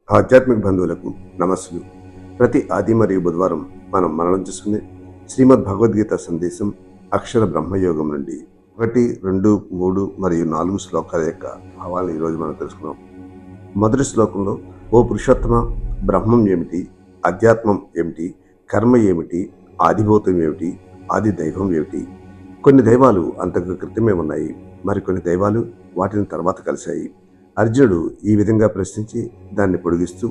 ఆధ్యాత్మిక బంధువులకు నమస్సులు. ప్రతి ఆది మరియు బుధవారం మనం మననం చేసుకునే శ్రీమద్ భగవద్గీత సందేశం అక్షర బ్రహ్మయోగం నుండి 1, 2, 3 మరియు 4 శ్లోకాల యొక్క భావాలను ఈరోజు మనం తెలుసుకున్నాం. మొదటి శ్లోకంలో, ఓ పురుషోత్తమ, బ్రహ్మం ఏమిటి, అధ్యాత్మం ఏమిటి, కర్మ ఏమిటి, ఆదిభూతం ఏమిటి, ఆది దైవం ఏమిటి? కొన్ని దైవాలు అంతకు క్రితమే ఉన్నాయి, మరికొన్ని దైవాలు వాటిని తర్వాత కలిశాయి. అర్జునుడు ఈ విధంగా ప్రశ్నించి దాన్ని పొడిగిస్తూ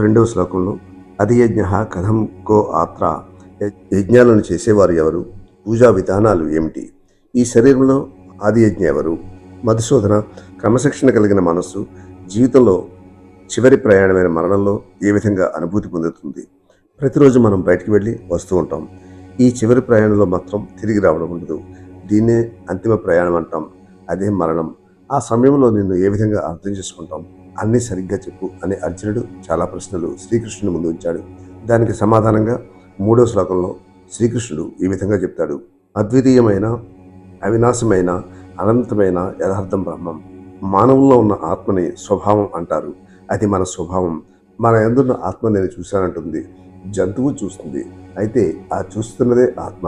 రెండవ శ్లోకంలో, అధియజ్ఞ కథం కో ఆత్ర, యజ్ఞాలను చేసేవారు ఎవరు, పూజా విధానాలు ఏమిటి, ఈ శరీరంలో ఆదియజ్ఞ ఎవరు, మధుశోధన, క్రమశిక్షణ కలిగిన మనస్సు జీవితంలో చివరి ప్రయాణమైన మరణంలో ఏ విధంగా అనుభూతి పొందుతుంది? ప్రతిరోజు మనం బయటికి వెళ్ళి వస్తూ ఉంటాం. ఈ చివరి ప్రయాణంలో మాత్రం తిరిగి రావడం ఉండదు. దీన్నే అంతిమ ప్రయాణం అంటాం. అదే మరణం. ఆ సమయంలో నిన్ను ఏ విధంగా అర్థం చేసుకుంటాం? అన్నీ సరిగ్గా చెప్పు అని అర్జునుడు చాలా ప్రశ్నలు శ్రీకృష్ణుని ముందు ఉంచాడు. దానికి సమాధానంగా మూడో శ్లోకంలో శ్రీకృష్ణుడు ఈ విధంగా చెప్తాడు: అద్వితీయమైన, అవినాశమైన, అనంతమైన యథార్థం బ్రహ్మం. మానవుల్లో ఉన్న ఆత్మని స్వభావం అంటారు. అది మన స్వభావం. మన యందున్న ఆత్మ నేను చూశానంటుంది. జంతువు చూస్తుంది, అయితే ఆ చూస్తున్నదే ఆత్మ.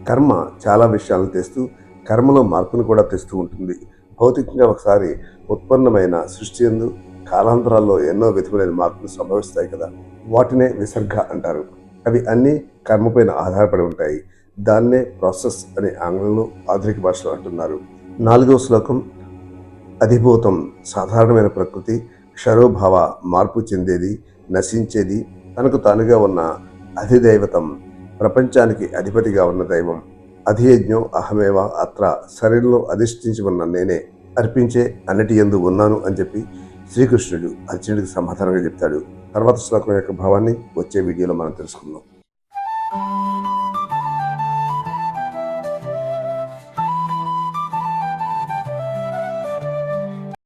కర్మ చాలా విషయాలను తెస్తూ కర్మలో మార్పును కూడా తెస్తూ ఉంటుంది. భౌతికంగా ఒకసారి ఉత్పన్నమైన సృష్టి యందు కాలాంతరాల్లో ఎన్నో విధములైన మార్పులు సంభవిస్తాయి కదా, వాటినే విసర్గ అంటారు. అవి అన్నీ కర్మపైన ఆధారపడి ఉంటాయి. దాన్నే ప్రాసెస్ అని ఆంగ్లంలో ఆధునిక భాషలో అంటున్నారు. 4వ శ్లోకం, అధిభూతం సాధారణమైన ప్రకృతి, క్షరోభావ మార్పు చెందేది, నశించేది, తనకు తానుగా ఉన్న అధిదైవతం, ప్రపంచానికి అధిపతిగా ఉన్న దైవం. అధియజ్ఞో అహమేవ అత్ర, శరీరంలో అధిష్ఠించి ఉన్న నేనే అర్పించే అన్నిటి యందు ఉన్నాను అని చెప్పి శ్రీకృష్ణుడు అర్జునుడికి సమాధానంగా చెప్తాడు. తర్వాత శ్లోకం యొక్క భావాన్ని వచ్చే వీడియోలో మనం తెలుసుకుందాం.